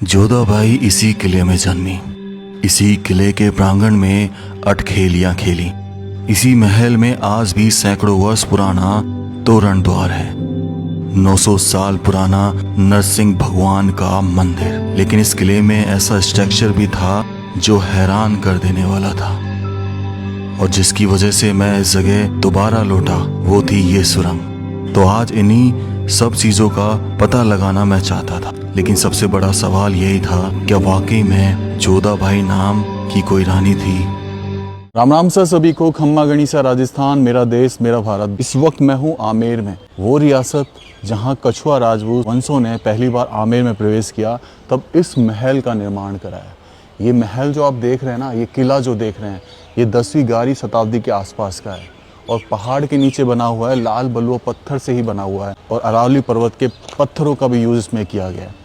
Jodha by इसी किले में जन्मी, इसी किले के प्रांगण में अटखेलियां खेली। इसी महल में आज भी सैकड़ों वर्ष पुराना तोरण द्वार है, 900 साल पुराना नरसिंह भगवान का मंदिर। लेकिन इस किले में ऐसा स्ट्रक्चर भी था जो हैरान कर देने वाला था, और जिसकी वजह से मैं इस जगह दोबारा लौटा वो थी ये सुरंग। तो आज इन्हीं सब चीज़ों का पता लगाना मैं चाहता था। लेकिन सबसे बड़ा सवाल यही था, क्या वाकई में जोधा बाई नाम की कोई रानी थी? राम राम सर सभी को। खम्मा गणिसा राजस्थान, मेरा देश मेरा भारत। इस वक्त मैं हूँ आमेर में, वो रियासत जहाँ कछुआ राजपूत वंशों ने पहली बार आमेर में प्रवेश किया, तब इस महल का निर्माण कराया। ये महल जो आप देख रहे हैं ना, ये किला जो देख रहे हैं, ये 10वीं 11वीं शताब्दी के आसपास का है, और पहाड़ के नीचे बना हुआ है, लाल बलुआ पत्थर से ही बना हुआ है, और अरावली पर्वत के पत्थरों का भी यूज़ इसमें किया गया है।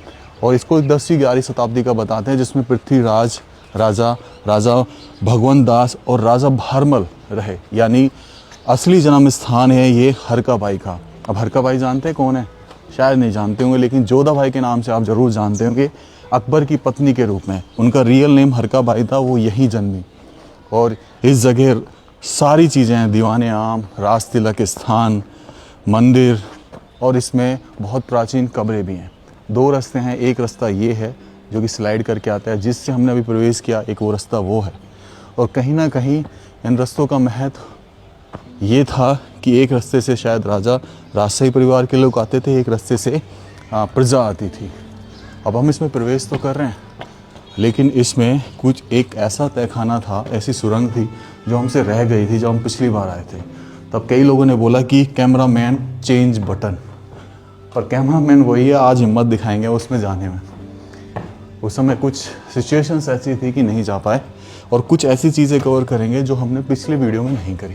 और इसको 10वीं 11वीं शताब्दी का बताते हैं, जिसमें पृथ्वीराज राजा भगवंत दास और राजा भरमल रहे। यानी असली जन्म स्थान है ये हरका बाई का। अब हरका बाई जानते हैं कौन है? शायद नहीं जानते होंगे, लेकिन जोधा बाई के नाम से आप ज़रूर जानते होंगे, अकबर की पत्नी के रूप में। उनका रियल नेम हरका बाई था, वो यहीं जन्मी। और इस जगह सारी चीज़ें हैं, दीवाने आम, राज तिलक स्थान, मंदिर, और इसमें बहुत प्राचीन कब्रें भी हैं। 2 रास्ते हैं, एक रास्ता ये है जो कि स्लाइड करके आता है, जिससे हमने अभी प्रवेश किया, एक वो रास्ता वो है। और कहीं ना कहीं इन रास्तों का महत्व ये था कि एक रास्ते से शायद राजशाही परिवार के लोग आते थे, एक रास्ते से प्रजा आती थी। अब हम इसमें प्रवेश तो कर रहे हैं, लेकिन इसमें कुछ एक ऐसा तहखाना था, ऐसी सुरंग थी जो हमसे रह गई थी जब हम पिछली बार आए थे। तब कई लोगों ने बोला कि कैमरा मैन चेंज बटन, पर कैमरा मैन वही है, आज हिम्मत दिखाएंगे उसमें जाने में। उस समय कुछ सिचुएशंस ऐसी थी कि नहीं जा पाए, और कुछ ऐसी चीज़ें कवर करेंगे जो हमने पिछले वीडियो में नहीं करी।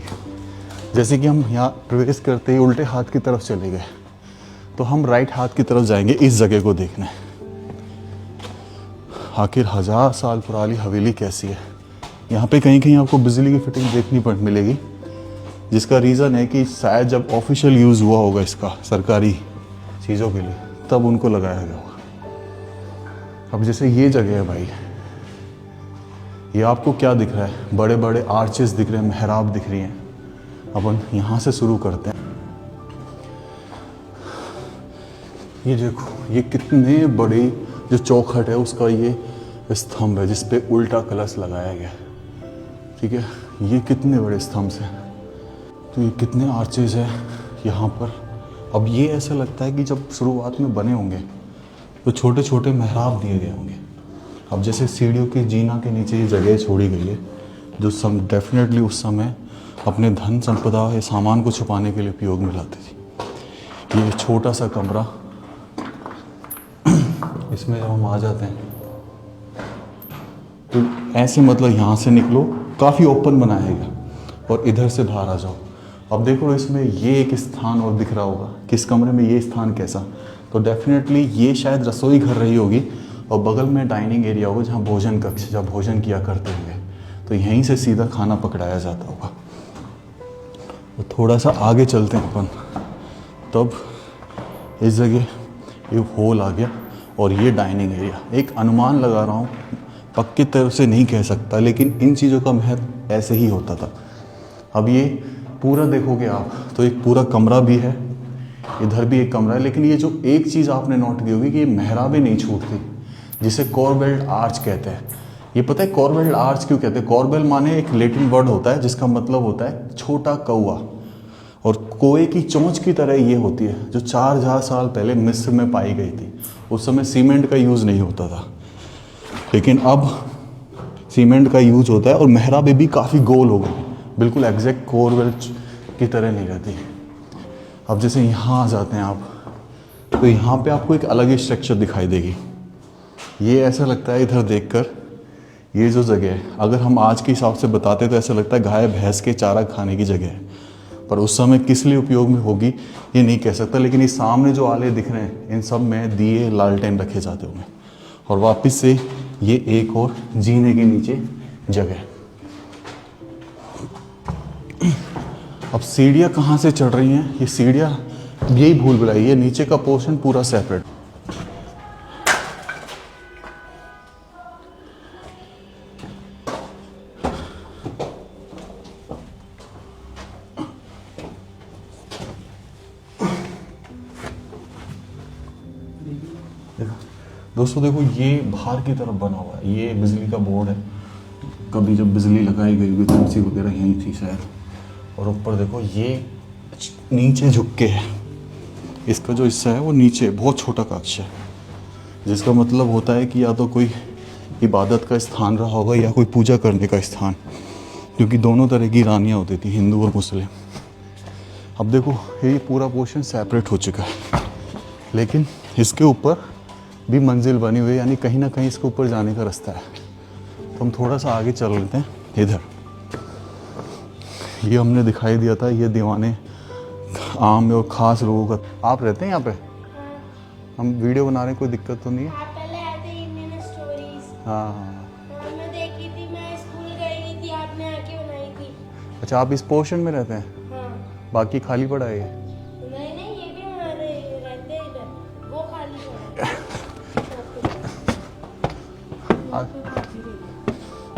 जैसे कि हम यहाँ प्रवेश करते ही उल्टे हाथ की तरफ चले गए, तो हम राइट हाथ की तरफ जाएंगे इस जगह को देखने। आखिर 1000 साल पुरानी हवेली कैसी है। यहाँ पे कहीं कहीं आपको बिजली की फिटिंग देखनी मिलेगी, जिसका रीज़न है कि शायद जब ऑफिशियल यूज़ हुआ होगा इसका सरकारी चीज़ों के लिए, तब उनको लगाया गया होगा। अब जैसे ये जगह है भाई, ये आपको क्या दिख रहा है? बड़े बड़े आर्चेस दिख रहे हैं, मेहराब दिख रही हैं। अपन यहाँ से शुरू करते हैं। ये देखो, ये कितने बड़ी जो चौखट है उसका ये स्तंभ है, जिस पे उल्टा कलश लगाया गया। ठीक है, ये कितने बड़े स्तंभ हैं, तो ये कितने आर्चेज है यहाँ पर। अब ये ऐसा लगता है कि जब शुरुआत में बने होंगे तो छोटे छोटे मेहराब दिए गए होंगे। अब जैसे सीढ़ियों की जीना के नीचे ये जगह छोड़ी गई है, जो डेफिनेटली उस समय अपने धन संपदा या सामान को छुपाने के लिए उपयोग में लाती थी। ये छोटा सा कमरा, इसमें जब हम आ जाते हैं तो ऐसे मतलब यहाँ से निकलो, काफ़ी ओपन बनाया गया, और इधर से बाहर आ जाओ। अब देखो, इसमें ये एक स्थान और दिख रहा होगा, किस कमरे में ये स्थान कैसा, तो डेफिनेटली ये शायद रसोई घर रही होगी, और बगल में डाइनिंग एरिया होगा जहाँ भोजन कक्ष, जहाँ भोजन किया करते होंगे, तो यहीं से सीधा खाना पकड़ाया जाता होगा। तो थोड़ा सा आगे चलते हैं अपन, तब इस जगह ये होल आ गया, और ये डाइनिंग एरिया। एक अनुमान लगा रहा हूँ, पक्की तरफ से नहीं कह सकता, लेकिन इन चीज़ों का महत्व ऐसे ही होता था। अब ये पूरा देखोगे आप तो एक पूरा कमरा भी है, इधर भी एक कमरा है, लेकिन ये जो एक चीज़ आपने नोट की होगी कि ये मेहराबें नहीं छूटती, जिसे कॉर्बेल्ड आर्च कहते हैं। ये पता है कॉर्बेल्ड आर्च क्यों कहते हैं? कॉर्बेल माने एक लैटिन वर्ड होता है जिसका मतलब होता है छोटा कौआ, और कोए की चोंच की तरह ये होती है, जो 4000 साल पहले मिस्र में पाई गई थी। उस समय सीमेंट का यूज़ नहीं होता था, लेकिन अब सीमेंट का यूज होता है, और मेहराबें भी काफ़ी गोल हो गई, बिल्कुल एग्जैक्ट कॉर्बेल की तरह नहीं रहती। अब जैसे यहाँ आ जाते हैं आप, तो यहाँ पे आपको एक अलग ही स्ट्रक्चर दिखाई देगी। ये ऐसा लगता है इधर देखकर, ये जो जगह है, अगर हम आज के हिसाब से बताते तो ऐसा लगता है गाय भैंस के चारा खाने की जगह है, पर उस समय किस लिए उपयोग में होगी ये नहीं कह सकता। लेकिन ये सामने जो आले दिख रहे हैं, इन सब में दिए लालटेन रखे जाते होंगे। और वापस से ये एक और जीने के नीचे जगह। अब सीढ़ियाँ कहाँ से चढ़ रही हैं? ये सीढ़ियाँ, यही भूल भुलाई, ये नीचे का पोर्शन पूरा सेपरेट। दोस्तों देखो ये बाहर की तरफ बना हुआ है, ये बिजली का बोर्ड है, कभी जब बिजली लगाई गई हुई तुलसी वगैरह यहीं थी शायद। और ऊपर देखो ये नीचे झुक के है, इसका जो हिस्सा है वो नीचे बहुत छोटा कक्ष है, जिसका मतलब होता है कि या तो कोई इबादत का स्थान रहा होगा या कोई पूजा करने का स्थान, क्योंकि दोनों तरह की रानियाँ होती थी, हिंदू और मुस्लिम। अब देखो ये पूरा पोर्शन सेपरेट हो चुका है, लेकिन इसके ऊपर भी मंजिल बनी हुई है, यानी कहीं ना कहीं इसके ऊपर जाने का रास्ता है। तो हम थोड़ा सा आगे चल लेते हैं इधर। ये हमने दिखाई दिया था, ये दीवाने आम और ख़ास लोगों का। आप रहते हैं यहाँ पे? हम वीडियो बना रहे हैं, कोई दिक्कत तो नहीं है? आप पहले आए थे इंडियन स्टोरीज। हाँ। और मैं देखी थी, मैं स्कूल गई थी, आपने आके बनाई थी। अच्छा आप इस पोर्शन में रहते हैं? हाँ। बाकी खाली पड़ा है ये? नहीं नहीं, ये भी हमारे रहते हैं इधर, वो खाली है।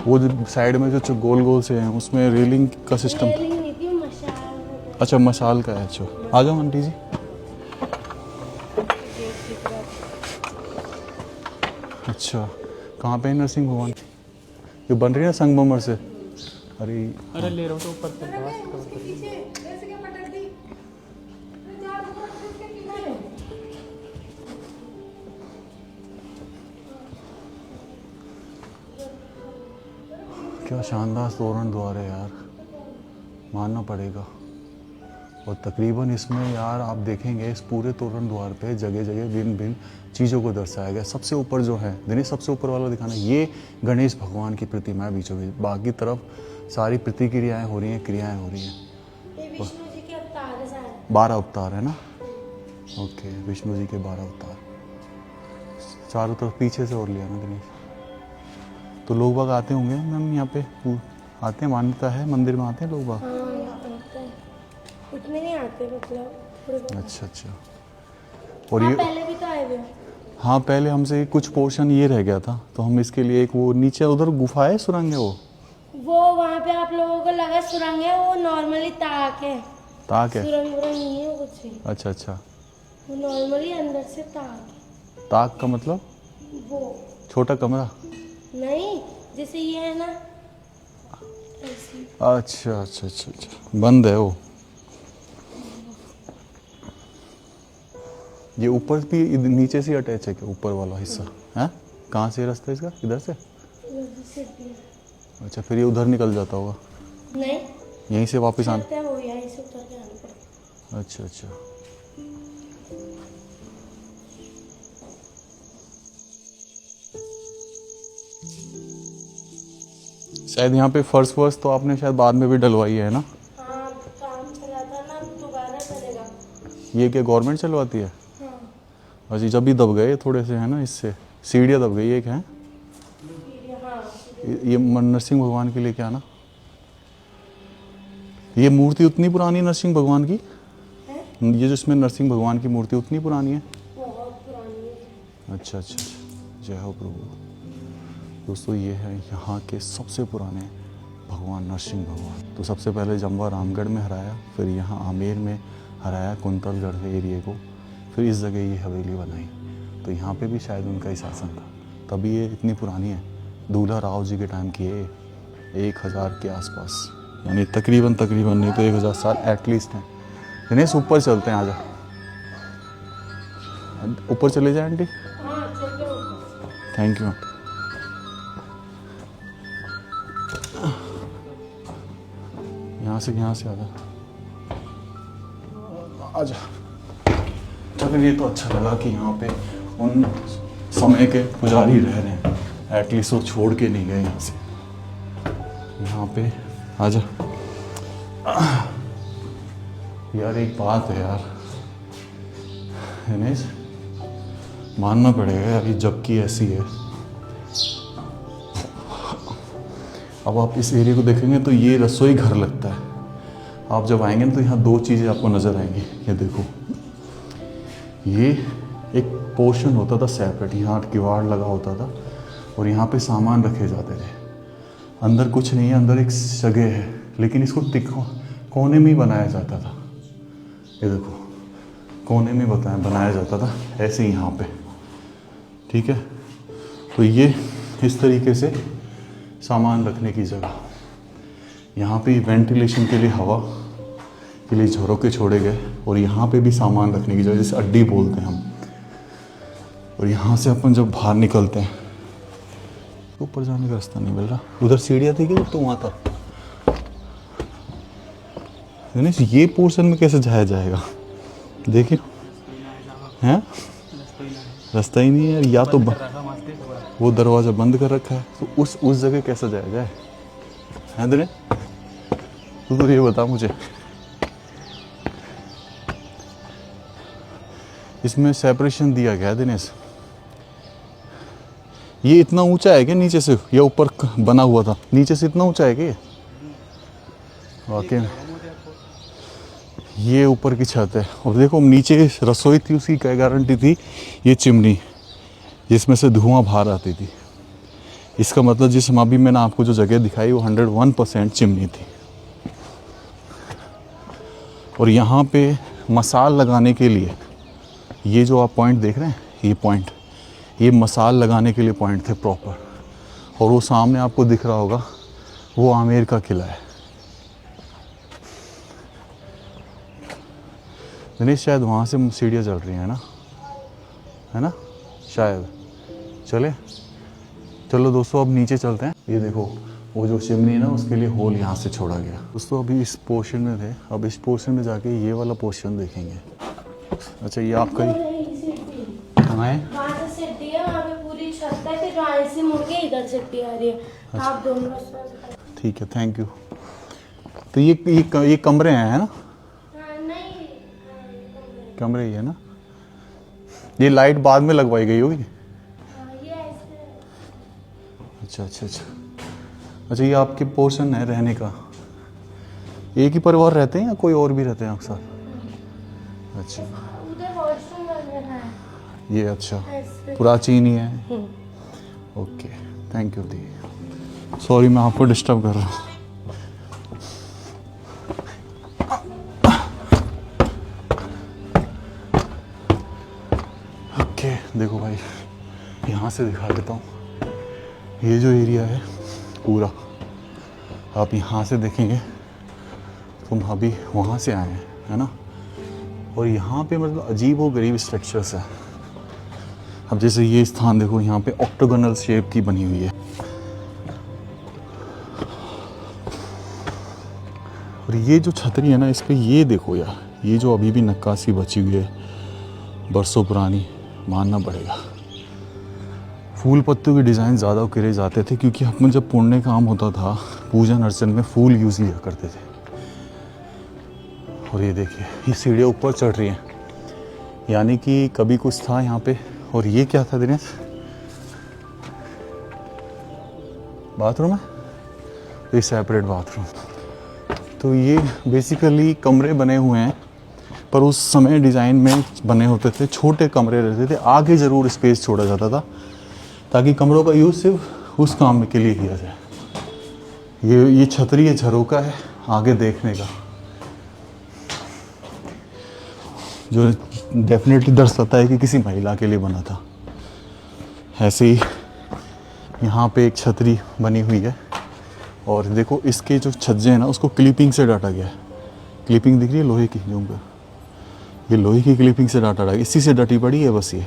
वो जो साइड में जो गोल गोल से हैं उसमें रेलिंग का सिस्टम। रेलिंग नहीं थी, मशाल है। अच्छा मशाल का है। अच्छा आ जाओ आंटी जी। अच्छा कहाँ पे है नरसिंह भगवान? ये बन रही है ना संगमरमर से। अरे अरे ले रहा हूँ तो ऊपर से क्या शानदार तोरण द्वार है यार, मानना पड़ेगा। और तकरीबन इसमें यार आप देखेंगे इस पूरे तोरण द्वार पे जगह जगह भिन्न भिन्न चीज़ों को दर्शाया गया। सबसे ऊपर जो है दिनेश, सबसे ऊपर वाला दिखाना, ये गणेश भगवान की प्रतिमा है बीचों बीच। बाकी तरफ सारी प्रतिक्रियाएं हो रही हैं, क्रियाएं हो रही हैं। ये विष्णु जी के अवतार है सारे। 12 अवतार है ना? ओके, विष्णु जी के 12 अवतार। चारों तरफ पीछे से और लिया ना दिनेश। तो लोग बाग आते होंगे मैम यहाँ पे? आते हैं, मान्यता है मंदिर में आते हैं लोग बाग? हाँ आते हैं, उतने नहीं आते, मतलब थोड़े बहुत। अच्छा अच्छा। और आप ये पहले भी तो आए हुए हो। हाँ पहले हमसे कुछ पोर्शन ये रह गया था, तो हम इसके लिए एक वो नीचे उधर गुफा है, सुरंग है वो वहाँ पे आप लोगों को लगा सुरंग है, वो नॉर्मली ताक है। ताक है? सुरंग वुरंग नहीं है वो कुछ भी, अच्छा अच्छा। वो नॉर्मली अंदर से ताक है। ताक का मतलब? वो छोटा कमरा? नहीं, जैसे ये है ना ऐसी। अच्छा अच्छा अच्छा अच्छा, बंद है वो। ये ऊपर भी नीचे से अटैच है क्या, ऊपर वाला हिस्सा है? कहाँ से रास्ता है इसका? इधर से? से भी। अच्छा फिर ये उधर निकल जाता होगा? नहीं, यहीं से वापस आना? चलते हैं वो यहीं से उतर के आना पड़ता। अच्छा अच्छा। शायद यहाँ पे फर्श वर्श तो आपने शायद बाद में भी डलवाई है ना? हाँ, काम चला था ना, दोबारा चलेगा। ये क्या गवर्नमेंट चलवाती है? हाँ। अच्छा जब भी दब गए थोड़े से है ना, इससे सीढ़ियाँ दब गई एक है। हाँ। ये नरसिंह भगवान के लिए क्या ना, ये मूर्ति उतनी पुरानी है नरसिंह भगवान की? है? ये जो इसमें नरसिंह भगवान की मूर्ति उतनी पुरानी है? बहुत पुरानी है। अच्छा अच्छा अच्छा, जय हो प्रभु। दोस्तों ये है यहाँ के सबसे पुराने भगवान नरसिंह भगवान। तो सबसे पहले जम्वा रामगढ़ में हराया, फिर यहाँ आमेर में हराया कुंतलगढ़ के एरिए को, फिर इस जगह ये हवेली बनाई। तो यहाँ पे भी शायद उनका ही शासन था, तभी ये इतनी पुरानी है। दूल्हा राव जी के टाइम की है, 1000 के आसपास, यानी तकरीबन नहीं तो 1000 साल एटलीस्ट हैं। दिनेश ऊपर चलते हैं, आजा ऊपर चले जाए आंटी। हाँ चलो ऊपर। Thank you. यहाँ से आजा आजा। चलो ये तो अच्छा लगा कि यहाँ पे उन समय के पुजारी रह रहे हैं, एटलीस्ट वो छोड़ के नहीं गए यहाँ से। यहाँ पे आजा यार, एक बात है यार दिनेश, मानना पड़ेगा यार, ये जबकि ऐसी है। अब आप इस एरिया को देखेंगे तो ये रसोई घर लगता है। आप जब आएंगे ना तो यहाँ 2 चीज़ें आपको नज़र आएंगी। ये देखो, ये एक पोर्शन होता था सेपरेट, यहाँ किवाड़ लगा होता था और यहाँ पे सामान रखे जाते थे। अंदर कुछ नहीं है, अंदर एक जगह है, लेकिन इसको कोने में ही बनाया जाता था। ये देखो, कोने में बनाया जाता था ऐसे ही यहाँ पे, ठीक है। तो ये इस तरीके से सामान रखने की जगह। यहाँ पे वेंटिलेशन के लिए हवा के लिए झरोके छोड़े गए और यहाँ पे भी सामान रखने की जगह, जैसे अड्डी बोलते हैं हम। और यहाँ से अपन जब बाहर निकलते हैं, ऊपर जाने का रास्ता नहीं मिल रहा। उधर सीढ़ियाँ थी कि तो वहाँ था। दिनेश, ये पोर्शन में कैसे जाया जाएगा? देखिए, हैं रास्ता ही नहीं है यार। या तो वो दरवाज़ा बंद कर रखा है, तो उस जगह कैसे जाया जाए? हैं दिनेश, तू तो ये बता मुझे। इसमें सेपरेशन दिया गया है दिनेश। ये इतना ऊंचा है क्या नीचे से? या ऊपर बना हुआ था? नीचे से इतना ऊंचा है क्या? वाकई में ये ऊपर की छत है। और देखो नीचे रसोई थी, उसकी क्या गारंटी थी? ये चिमनी जिसमें से धुआं बाहर आती थी। इसका मतलब जिसमें अभी मैंने आपको जो जगह दिखाई वो 101% चिमनी थी। और यहाँ पे मसाल लगाने के लिए ये जो आप पॉइंट देख रहे हैं, ये पॉइंट, ये मसाल लगाने के लिए पॉइंट थे प्रॉपर। और वो सामने आपको दिख रहा होगा, वो आमेर का किला है। दिनेश, शायद वहाँ से सीढ़ियाँ चल रही हैं ना, है ना? शायद चले। चलो दोस्तों, अब नीचे चलते हैं। ये देखो, वो जो चिमनी है ना, उसके लिए होल यहाँ से छोड़ा गया। दोस्तों अभी इस पोर्शन में थे, अब इस पोर्शन में जाके ये वाला पोर्शन देखेंगे। अच्छा, ये आपका ही कहाँ है? वहाँ से सीढ़ी है, वहाँ पे पूरी छत है, फिर वहाँ से मुड़ के इधर सीढ़ी आ रही है। आप दोनों रास्ते से। ठीक है, थैंक यू। तो ये कमरे हैं, है ना? हाँ, नहीं, कमरे ही है ना? ये लाइट बाद में लगवाई गई होगी। ये ऐसे। अच्छा अच्छा अच्छा अच्छा, ये आपके पोर्शन है रहने का। एक ही परिवार रहते हैं या कोई और भी रहते हैं आपके साथ? अच्छा, उधर वॉशरूम वगैरह है ये अच्छा ऐसे। प्राचीन ही है। Okay, thank you the. Sorry मैं आपको डिस्टर्ब कर रहा हूँ। ओके, देखो भाई, यहाँ से दिखा देता हूँ। ये जो एरिया है पूरा, आप यहाँ से देखेंगे, तुम अभी वहाँ से आए हैं, है ना? और यहाँ पे मतलब अजीब व गरीब स्ट्रक्चर्स है। अब जैसे ये स्थान देखो, यहाँ पे ऑक्टोगोनल शेप की बनी हुई है। और ये जो छतरी है ना, इस पे ये देखो यार, ये जो अभी भी नक्काशी बची हुई है बरसों पुरानी, मानना पड़ेगा। फूल पत्तों के डिज़ाइन ज़्यादा करे जाते थे, क्योंकि हम जब पुण्य काम होता था, पूजन अर्चन में फूल यूज़ लिया करते थे। और ये देखिए, ये सीढ़ियाँ ऊपर चढ़ रही हैं, यानी कि कभी कुछ था यहाँ पे। और ये क्या था दिनेश? बाथरूम है? ये सेपरेट बाथरूम। तो ये बेसिकली कमरे बने हुए हैं, पर उस समय डिज़ाइन में बने होते थे, छोटे कमरे रहते थे। आगे ज़रूर स्पेस छोड़ा जाता था ताकि कमरों का यूज़ सिर्फ उस काम के लिए किया जाए। ये छतरी है, झरोका है आगे देखने का, जो डेफिनेटली दर्शाता है कि किसी महिला के लिए बना था। ऐसे ही यहाँ पे एक छतरी बनी हुई है। और देखो, इसके जो छज्जे हैं ना, उसको क्लिपिंग से डाटा गया है। क्लिपिंग दिख रही है लोहे की, जूम कर, ये लोहे की क्लिपिंग से डाटा गया, इसी से डटी पड़ी है बस। ये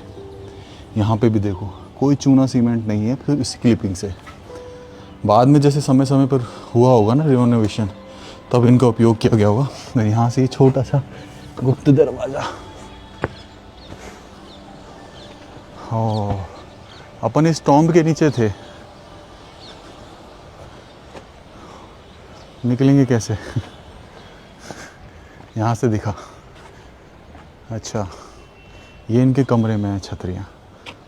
यहाँ पे भी देखो, कोई चूना सीमेंट नहीं है, फिर इसी क्लिपिंग से। बाद में जैसे समय समय पर हुआ होगा ना रिनोवेशन, तब इनका उपयोग किया गया होगा। और यहाँ से ये छोटा सा गुप्त दरवाज़ा। और अपन इस टॉम्ब के नीचे थे, निकलेंगे कैसे? यहाँ से दिखा। अच्छा, ये इनके कमरे में है छतरियाँ,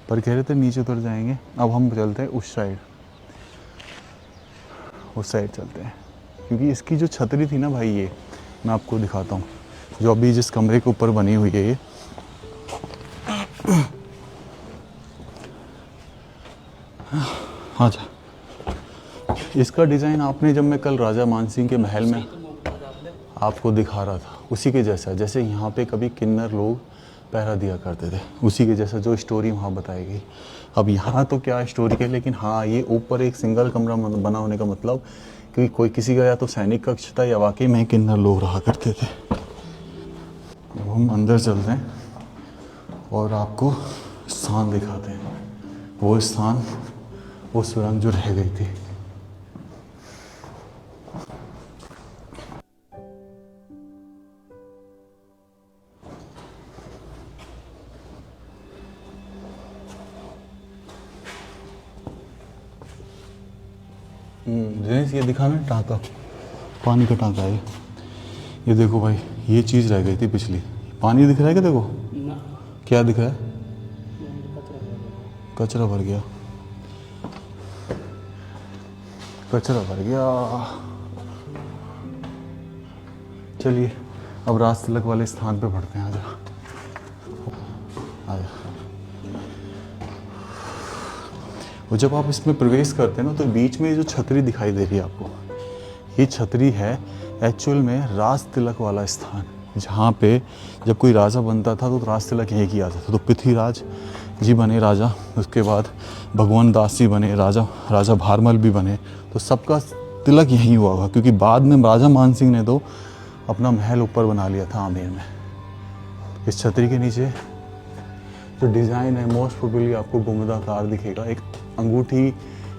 पर कह रहे थे नीचे उतर जाएंगे। अब हम चलते हैं उस साइड, उस साइड चलते हैं, क्योंकि इसकी जो छतरी थी ना भाई, ये मैं आपको दिखाता हूँ, जो अभी जिस कमरे के ऊपर बनी हुई है ये। हाँ, इसका डिज़ाइन आपने, जब मैं कल राजा मानसिंह के महल में आपको दिखा रहा था, उसी के जैसा, जैसे यहाँ पे कभी किन्नर लोग पहरा दिया करते थे, उसी के जैसा जो स्टोरी वहाँ बताई गई। अब यहाँ तो क्या स्टोरी है, लेकिन हाँ ये ऊपर एक सिंगल कमरा बना होने का मतलब कि कोई किसी का या तो सैनिक कक्ष था या वाकई में किन्नर लोग रहा करते थे। अब हम अंदर चलते हैं और आपको स्थान दिखाते हैं, वो स्थान, वो सुरंग जो रह गई थी। दिनेश ये दिखा ना टाँका, पानी का टाँका है ये देखो भाई, ये चीज़ रह गई थी पिछली। पानी दिख रहा है क्या? देखो क्या दिख रहा है, कचरा भर गया, कचरा भर गया। चलिए अब राज तिलक वाले स्थान पे बढ़ते हैं। आजा आजा। और जब आप इसमें प्रवेश करते हैं ना तो बीच में जो छतरी दिखाई दे रही है आपको, ये छतरी है एक्चुअल में राज तिलक वाला स्थान, जहाँ पे जब कोई राजा बनता था तो राज तिलक यहीं किया जाता था। तो पृथ्वीराज जी बने राजा, उसके बाद भगवान दास जी बने राजा, राजा भारमल भी बने, तो सबका तिलक यहीं हुआ होगा, क्योंकि बाद में राजा मान सिंह ने तो अपना महल ऊपर बना लिया था आमेर में। इस छतरी के नीचे जो डिज़ाइन है मोस्ट प्रोबेबली आपको गुंबदाकार दिखेगा, एक अंगूठी,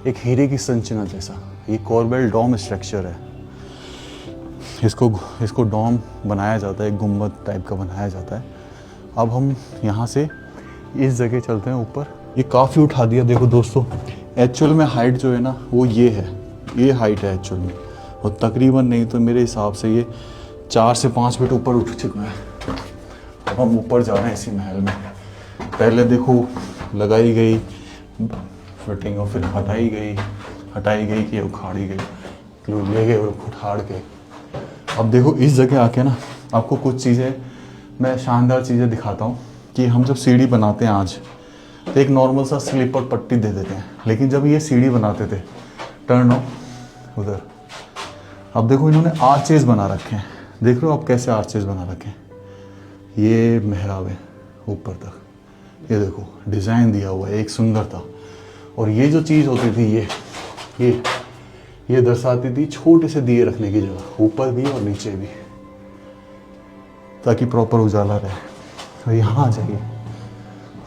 एक हीरे की संरचना जैसा। ये कोरबेल डोम स्ट्रक्चर है, इसको डोम बनाया जाता है, एक गुंबद टाइप का बनाया जाता है। अब हम यहाँ से इस जगह चलते हैं ऊपर। ये काफ़ी उठा दिया देखो दोस्तों, एक्चुअल में हाइट जो है ना वो ये है, ये हाइट है एक्चुअल में, और तकरीबन नहीं तो मेरे हिसाब से ये 4 से 5 फीट ऊपर उठ चुका है। अब हम ऊपर जा रहे हैं इसी महल में। पहले देखो लगाई गई फिटिंग और फिर हटाई गई कि उखाड़ी गई, ले गए और उखाड़ के। अब देखो इस जगह आके ना आपको कुछ चीज़ें, मैं शानदार चीज़ें दिखाता हूँ कि हम जब सीढ़ी बनाते हैं आज तो एक नॉर्मल सा स्लीपर पट्टी दे देते हैं, लेकिन जब ये सीढ़ी बनाते थे टर्न ऑफ उधर, अब देखो इन्होंने आर्चेज बना रखे हैं। देख रहे हो आप कैसे आर्चेज बना रखे हैं, ये मेहराब है ऊपर तक, ये देखो डिज़ाइन दिया हुआ है एक सुंदरता। और ये जो चीज़ होती थी ये दर्शाती थी छोटे से दिए रखने की जगह, ऊपर भी और नीचे भी, ताकि प्रॉपर उजाला रहे। तो यहाँ आ जाइए।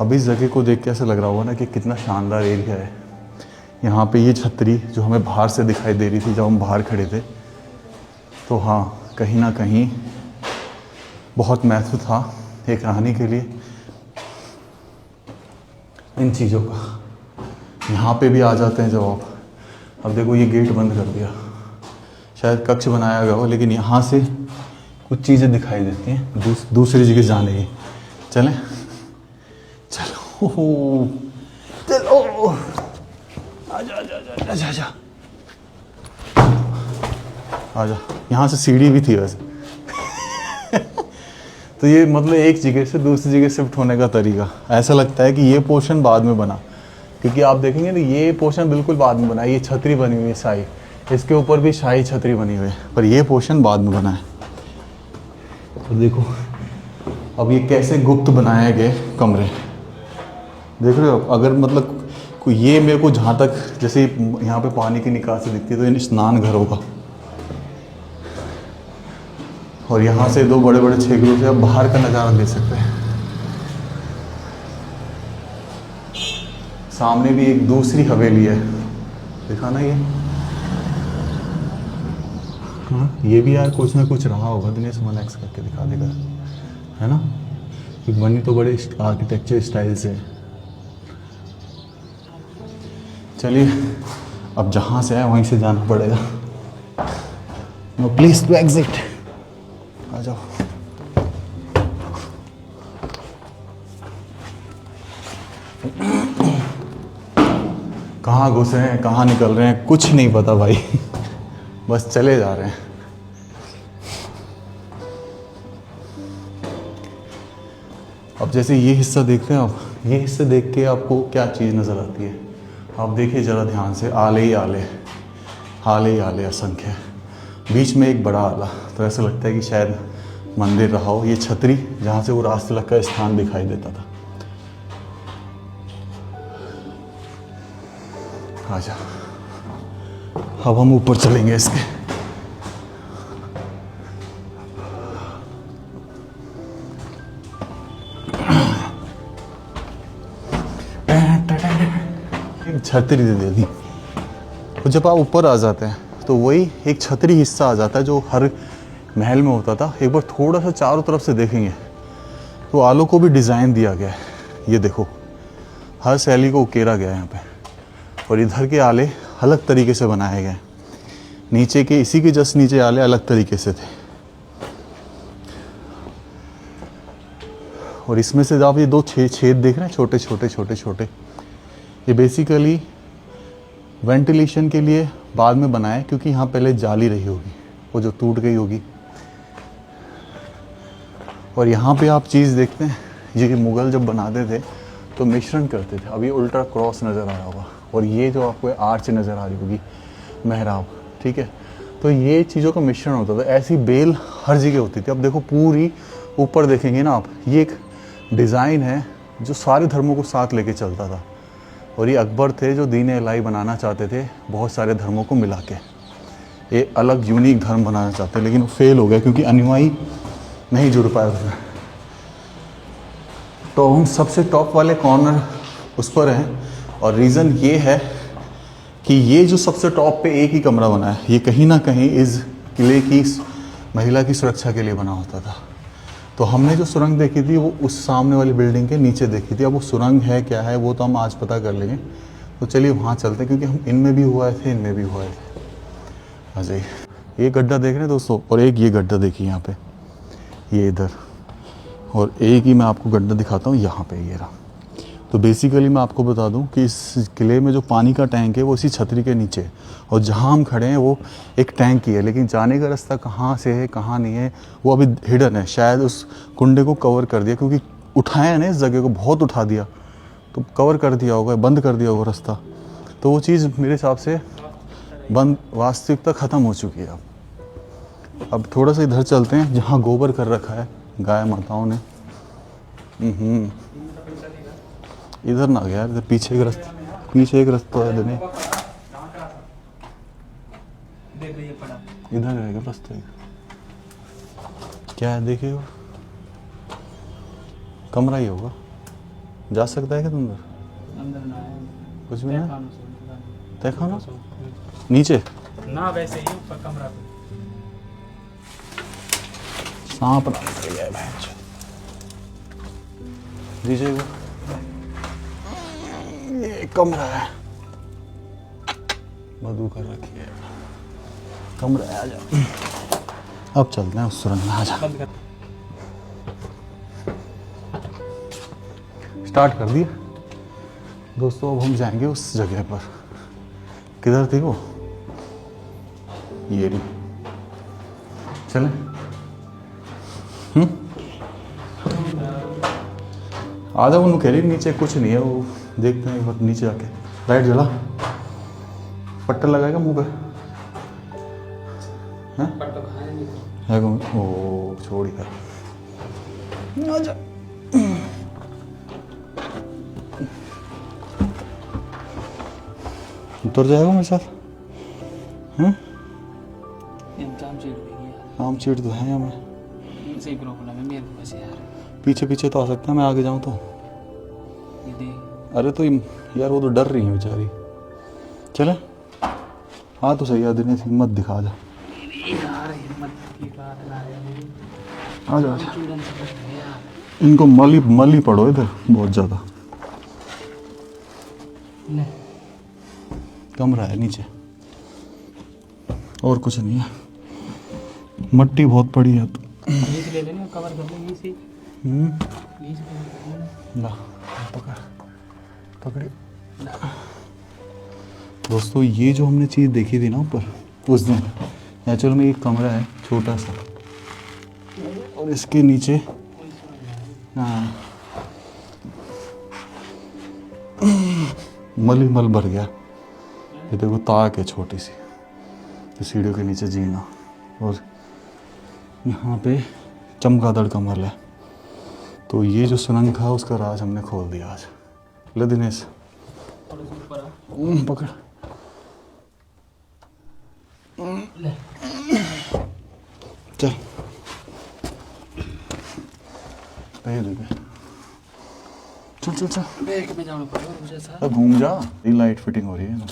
अब इस जगह को देख के ऐसा लग रहा होगा ना कि कितना शानदार एरिया है। यहाँ पे ये छतरी जो हमें बाहर से दिखाई दे रही थी जब हम बाहर खड़े थे, तो हाँ कहीं ना कहीं बहुत महत्व था एक रानी के लिए इन चीज़ों का। यहाँ पे भी आ जाते हैं जब आप। अब देखो ये गेट बंद कर दिया, शायद कक्ष बनाया गया हो, लेकिन यहाँ से कुछ चीज़ें दिखाई देती हैं दूसरी जगह जाने की। चलें, चलो चलो, आजा आजा। यहाँ से सीढ़ी भी थी वैसे। तो ये मतलब एक जगह से दूसरी जगह शिफ्ट होने का तरीका, ऐसा लगता है कि ये पोर्शन बाद में बना, क्योंकि आप देखेंगे ना ये पोर्शन बिल्कुल बाद में बना है। ये छतरी बनी हुई है शाही, इसके ऊपर भी शाही छतरी बनी हुई है, पर ये पोर्शन बाद में बना है। तो देखो अब ये कैसे गुप्त बनाए गए कमरे, देख रहे हो। अगर मतलब कोई ये मेरे को जहाँ तक जैसे यहाँ पे पानी की निकासी दिखती है तो ये स्नान घर होगा, और यहाँ से 2 बड़े बड़े छेकड़ों से आप बाहर का नज़ारा ले सकते हैं। सामने भी एक दूसरी हवेली है, देखा ना ये। हाँ ये भी यार कुछ ना कुछ रहा होगा, दिनेश मन एक्स करके दिखा देगा, है ना। बनी तो बड़े आर्किटेक्चर स्टाइल से। चलिए अब जहाँ से आए वहीं से जाना पड़ेगा। नो प्लीज टू एग्जिट, आ जाओ। कहाँ घुस रहे हैं कहाँ निकल रहे हैं कुछ नहीं पता भाई। बस चले जा रहे हैं। अब जैसे ये हिस्सा देखते हैं आप, ये हिस्से देख के आपको क्या चीज़ नज़र आती है, आप देखिए ज़रा ध्यान से। आले ही आले, आले ही आले असंख्य, बीच में एक बड़ा आला, तो ऐसा लगता है कि शायद मंदिर रहा हो। ये छतरी जहाँ से वो राज तिलक का स्थान दिखाई देता था। आजा, अब हम ऊपर चलेंगे इसके। एक छतरी दे दी। तो जब आप ऊपर आ जाते हैं तो वही एक छतरी हिस्सा आ जाता है जो हर महल में होता था। एक बार थोड़ा सा चारों तरफ से देखेंगे तो आलों को भी डिज़ाइन दिया गया है। ये देखो, हर शैली को उकेरा गया है यहाँ पे, और इधर के आले अलग तरीके से बनाए गए। नीचे के, इसी के जस्ट नीचे आले अलग तरीके से थे। और इसमें से आप ये दो छेद देख रहे हैं, छोटे छोटे छोटे छोटे, ये बेसिकली वेंटिलेशन के लिए बाद में बनाए, क्योंकि यहाँ पहले जाली रही होगी वो जो टूट गई होगी। और यहाँ पे आप चीज़ देखते हैं, ये मुग़ल जब बनाते थे तो मिश्रण करते थे। अब ये उल्टा क्रॉस नज़र आ रहा होगा, और ये जो आपको आर्च नज़र आ रही होगी, मेहराब, ठीक है। तो ये चीज़ों का मिश्रण होता था। ऐसी बेल हर जगह होती थी। अब देखो पूरी ऊपर देखेंगे ना आप, ये एक डिज़ाइन है जो सारे धर्मों को साथ लेके चलता था। और ये अकबर थे जो दीन इलाही बनाना चाहते थे बहुत सारे धर्मों को मिला के, एक अलग यूनिक धर्म बनाना चाहते, लेकिन वो फेल हो गया क्योंकि अनुयायी नहीं जुड़ पाए उसमें। तो हम सबसे टॉप वाले कॉर्नर उस पर हैं, और रीज़न ये है कि ये जो सबसे टॉप पे एक ही कमरा बना है, ये कहीं ना कहीं इस किले की महिला की सुरक्षा के लिए बना होता था। तो हमने जो सुरंग देखी थी वो उस सामने वाली बिल्डिंग के नीचे देखी थी। अब वो सुरंग है क्या है वो तो हम आज पता कर लेंगे। तो चलिए वहाँ चलते हैं, क्योंकि हम इनमें भी हुए थे, इनमें भी हुए थे। आ जाइए। ये गड्ढा देख रहे हैं दोस्तों, और एक ये गड्ढा देखिए यहाँ पे, ये इधर, और एक ही मैं आपको गड्ढा दिखाता हूँ यहाँ पे, ये रहा। तो बेसिकली मैं आपको बता दूं कि इस किले में जो पानी का टैंक है वो इसी छतरी के नीचे है, और जहाँ हम खड़े हैं वो एक टैंक ही है, लेकिन जाने का रास्ता कहाँ से है कहाँ नहीं है वो अभी हिडन है। शायद उस कुंडे को कवर कर दिया, क्योंकि उठाया ना इस जगह को, बहुत उठा दिया, तो कवर कर दिया होगा, बंद कर दिया होगा रास्ता। तो वो चीज़ मेरे हिसाब से बंद, वास्तविकता ख़त्म हो चुकी है। अब थोड़ा सा इधर चलते हैं जहाँ गोबर कर रखा है गाय माताओं ने। इधर ना गया, इधर पीछे एक रास्ता है देने, इधर रहेगा रास्ते। क्या है देखिए, कमरा ही होगा, जा सकता है क्या तुम अंदर? कुछ भी ना, देखो ना नीचे ना, वैसे ही ऊपर कमरा पे सांप ना गया है। दीजिए, ये कमरा है, मधु कर रखी है, कमरा है। आजा, अब चलते हैं उस सुरंग में। आजा, स्टार्ट कर दिया दोस्तों। अब हम जाएंगे उस जगह पर। किधर थी वो? ये रही, चलें? आधा वो कह रही नीचे कुछ नहीं है, वो देखते हैं एक बार नीचे आके। लाइट जला, पट्टा लगाएगा मुंह पे, है? ओ छोड़ यार, आजा। उतर जाएगा मेरे साथ, हैं? आम चीट तो है हमें, सही प्रॉब्लम है मेरे को बस यार। पीछे पीछे तो आ सकता है, मैं आगे जाऊं तो। अरे तो यार वो तो डर रही है बेचारी। चले, हाँ तो सही है, दिनेश हिम्मत दिखा जा। आ जा, इनको मल ही पड़ो इधर बहुत ज़्यादा। कमरा है नीचे, और कुछ नहीं है, मट्टी बहुत पड़ी है। तो ले लेना, कवर कर लेंगे इसे। ला पकड़े दोस्तों। ये जो हमने चीज़ देखी थी ना ऊपर उस दिन, एक्चुअल में एक कमरा है छोटा सा, और इसके नीचे हाँ मल ही मल भर गया। ये देखो ताक है छोटी सी, तो सीढ़ियों के नीचे जीना, और यहाँ पे चमगादड़ कमल है। तो ये जो सुरंग था उसका राज हमने खोल दिया आज। ले दिनेश, पकड़, चल बैग दे दे। चल चल चल बैग में जाना पड़ेगा मुझे साथ। अब घूम जा, ये लाइट फिटिंग हो रही है ना।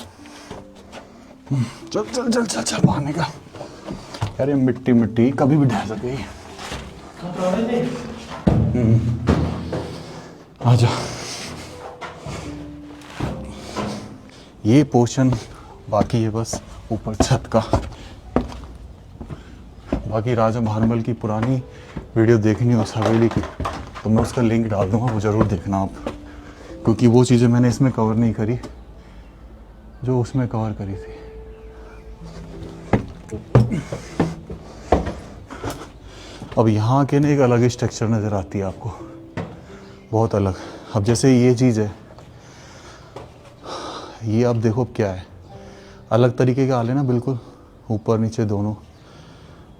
चल चल चल चल चल बाहर निकल यार, ये मिट्टी मिट्टी कभी भी ढह सके। आजा, ये पोर्शन बाकी है बस ऊपर छत का। बाकी राजा भानमल की पुरानी वीडियो देखनी हो उस हवेली की तो मैं उसका लिंक डाल दूंगा, वो ज़रूर देखना आप, क्योंकि वो चीज़ें मैंने इसमें कवर नहीं करी जो उसमें कवर करी थी। अब यहाँ के ना एक अलग ही स्ट्रक्चर नज़र आती है आपको, बहुत अलग। अब जैसे ये चीज़ है, ये आप देखो क्या है, अलग तरीके के आले ना बिल्कुल, ऊपर नीचे दोनों,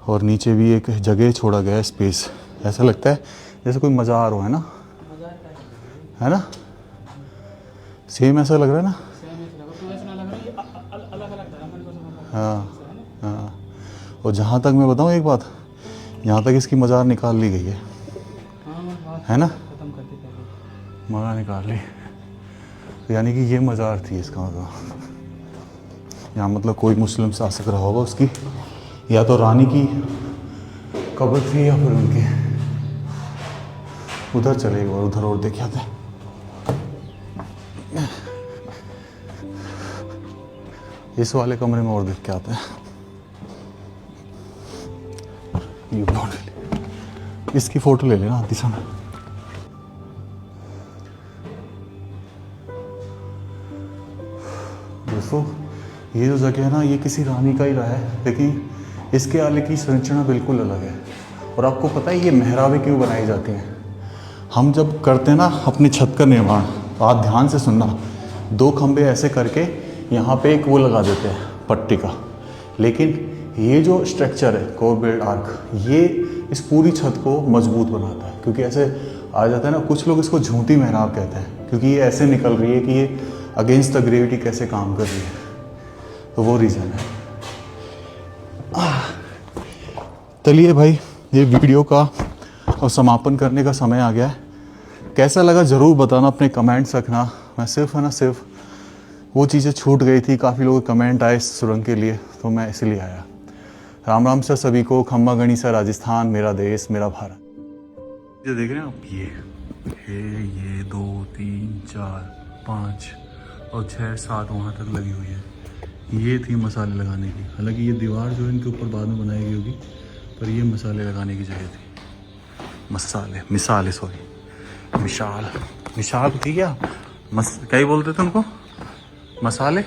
और नीचे भी एक जगह छोड़ा गया है स्पेस। ऐसा लगता है जैसे कोई मज़ार हो, है ना, है ना, सेम ऐसा लग रहा है ना। हाँ हाँ, और जहाँ तक मैं बताऊँ एक बात, यहाँ तक इसकी मज़ार निकाल ली गई है ना, मज़ार निकाल ली, तो यानी कि ये मज़ार थी इसका मतलब। यहाँ मतलब कोई मुस्लिम शासक रहा होगा, उसकी या तो रानी की कब्र थी या फिर उनकी। उधर चले एक बार, उधर और देख आते हैं। इस वाले कमरे में और देख के आते हैं। ये फोटो, इसकी फोटो ले लेना आती समय। दोस्तों ये जो जगह है ना, ये किसी रानी का ही रहा है, लेकिन इसके आले की संरचना बिल्कुल अलग है। और आपको पता है ये मेहराबें क्यों बनाई जाती हैं? हम जब करते हैं ना अपनी छत का निर्माण, तो आप ध्यान से सुनना, 2 खंबे ऐसे करके यहाँ पे एक वो लगा देते हैं पट्टी का, लेकिन ये जो स्ट्रक्चर है कोर बिल्ड आर्क, ये इस पूरी छत को मजबूत बनाता है। क्योंकि ऐसे आ जाता है ना, कुछ लोग इसको झूठी मेहराब कहते हैं, क्योंकि ये ऐसे निकल रही है कि ये अगेंस्ट द ग्रेविटी कैसे काम कर रही है, तो वो रीज़न है। चलिए भाई, ये वीडियो का और समापन करने का समय आ गया है। कैसा लगा ज़रूर बताना, अपने कमेंट्स रखना। मैं सिर्फ है ना, सिर्फ वो चीज़ें छूट गई थी, काफ़ी लोग कमेंट आए इस सुरंग के लिए, तो मैं इसलिए आया। राम राम सर सभी को। खम्मा गणिसा राजस्थान मेरा देश मेरा भारत। ये देख रहे हैं आप, ये 2 3 4 5 और 6 7 वहाँ तक लगी हुई है। ये थी मसाले लगाने की, हालांकि ये दीवार जो इनके ऊपर बाद में बनाई गई होगी, पर ये मसाले लगाने की जगह थी। मिसाल थी क्या, क्या ही बोलते थे उनको, मसाले।